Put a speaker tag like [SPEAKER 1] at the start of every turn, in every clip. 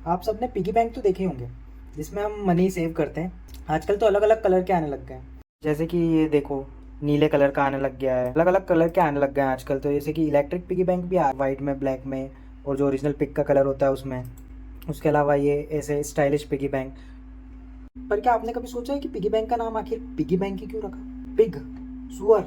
[SPEAKER 1] आप सबने piggy bank तो देखे होंगे जिसमें हम मनी सेव करते हैं। आजकल तो अलग अलग कलर के आने लग गए हैं, जैसे कि ये देखो नीले कलर का आने लग गया है, अलग अलग कलर के आने लग गए हैं आजकल तो। जैसे कि इलेक्ट्रिक पिगी बैंक भी आ वाइट में, ब्लैक में, और जो ओरिजिनल पिग का कलर होता है उसमें। उसके अलावा ये ऐसे स्टाइलिश पिगी बैंक। पर क्या आपने कभी सोचा है कि पिगी बैंक का नाम आखिर पिगी बैंक ही क्यों रखा? पिग, सुअर,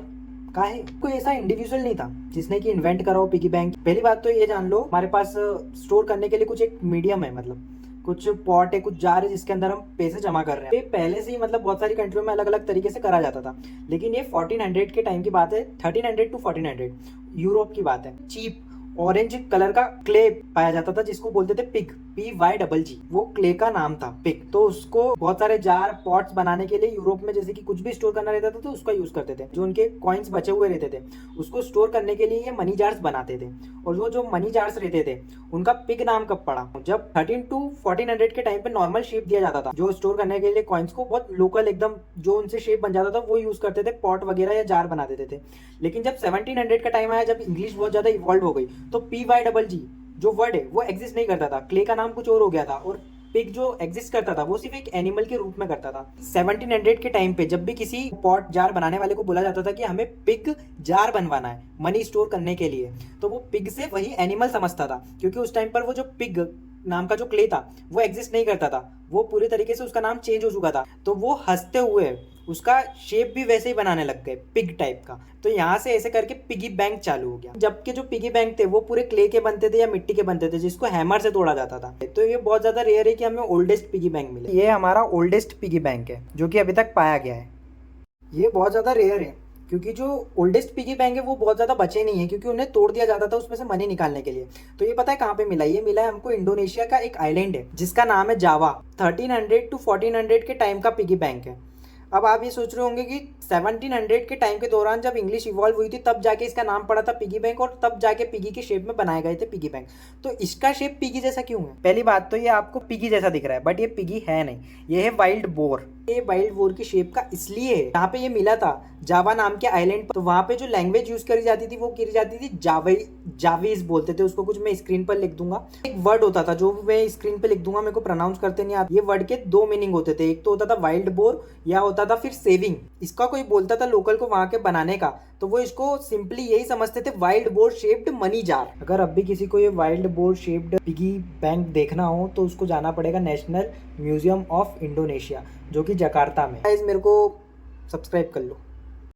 [SPEAKER 1] काहे? कोई ऐसा इंडिविजुअल नहीं था जिसने कि इन्वेंट करा हो पिगी बैंक। पहली बात तो ये जान लो, हमारे पास स्टोर करने के लिए कुछ एक मीडियम है, मतलब कुछ पॉट है, कुछ जार है जिसके अंदर हम पैसे जमा कर रहे हैं। ये पहले से ही मतलब बहुत सारी कंट्रियों में अलग अलग तरीके से करा जाता था, लेकिन ये 1400 के टाइम की बात है। 1300 टू 1400 यूरोप की बात है। चीप ऑरेंज कलर का क्ले पाया जाता था जिसको बोलते थे पिग, PYGG। वो क्ले का नाम था पिग। तो उसको बहुत सारे जार पॉट्स बनाने के लिए यूरोप में जैसे कि कुछ भी स्टोर करना रहता था तो उसका यूज करते थे। जो उनके कॉइन्स बचे हुए रहते थे उसको स्टोर करने के लिए ये मनी जार्स बनाते थे। और वो जो मनी जार्स रहते थे उनका पिग नाम कब पड़ा? जब 13 टू 1400 के टाइम पे नॉर्मल शेप दिया जाता था, जो स्टोर करने के लिए कॉइन्स को बहुत लोकल एकदम जो उनसे शेप बन जाता था वो यूज करते थे, पॉट वगैरह या जार बना देते थे। लेकिन जब 1700 का टाइम आया, जब इंग्लिश बहुत ज्यादा इवॉल्व हो गई, तो PYGG जो वर्ड है वो एग्जिस्ट नहीं करता था। क्ले का नाम कुछ और हो गया था, और पिग जो एग्जिस्ट करता था वो सिर्फ एक एनिमल के रूप में करता था। 1700 के टाइम पे जब भी किसी पॉट जार बनाने वाले को बोला जाता था कि हमें पिग जार बनवाना है मनी स्टोर करने के लिए, तो वो पिग से वही एनिमल समझता था, क्योंकि उस टाइम पर वो जो पिग नाम का जो क्ले था वो एग्जिस्ट नहीं करता था, वो पूरे तरीके से उसका नाम चेंज हो चुका था। तो वो हंसते हुए उसका शेप भी वैसे ही बनाने लग गए, पिग टाइप का। तो यहाँ से ऐसे करके पिगी बैंक चालू हो गया। जबकि जो पिगी बैंक थे वो पूरे क्ले के बनते थे या मिट्टी के बनते थे जिसको हैमर से तोड़ा जाता था। तो ये बहुत ज्यादा रेयर है कि हमें ओल्डेस्ट पिगी बैंक मिले। ये हमारा ओल्डेस्ट पिगी बैंक है जो कि अभी तक पाया गया है। ये बहुत ज्यादा रेयर है क्योंकि जो ओल्डेस्ट पिगी बैंक है वो बहुत ज्यादा बचे नहीं है, क्योंकि उन्हें तोड़ दिया जाता था उसमें से मनी निकालने के लिए। तो ये पता है कहाँ पे मिला? ये मिला है हमको इंडोनेशिया का एक आइलैंड है जिसका नाम है जावा। 1300 टू 1400 के टाइम का पिगी बैंक है। अब आप ये सोच रहे होंगे कि 1700 के टाइम के दौरान जब इंग्लिश इवॉल्व हुई थी तब जाके इसका नाम पड़ा था पिगी बैंक, और तब जाके पिगी के शेप में बनाए गए थे पिगी बैंक। तो इसका शेप पिगी जैसा क्यों है? पहली बात तो ये आपको पिगी जैसा दिख रहा है, बट ये पिगी है नहीं, ये है वाइल्ड बोर। ये वाइल्ड बोर की शेप का इसलिए है, यहाँ पे ये मिला था जावा नाम के आइलैंड पर, तो वहां पे जो लैंग्वेज यूज करी जाती थी वो करी जाती थी जावीज बोलते थे उसको। कुछ मैं स्क्रीन पर लिख दूंगा, एक वर्ड होता था जो मैं स्क्रीन पे लिख दूंगा, मेरे को प्रोनाउंस करते नहीं आता। ये वर्ड के दो मीनिंग होते थे, एक तो होता था वाइल्ड बोर या होता था फिर सेविंग। इसका कोई बोलता था लोकल को वहां के बनाने का, तो वो इसको सिंपली यही समझते थे, wild boar shaped money jar. अगर अब भी किसी को ये wild boar shaped piggy bank देखना हो तो उसको जाना पड़ेगा नेशनल म्यूजियम ऑफ इंडोनेशिया जो कि जकार्ता में। गाइस मेरे को सब्सक्राइब कर लो।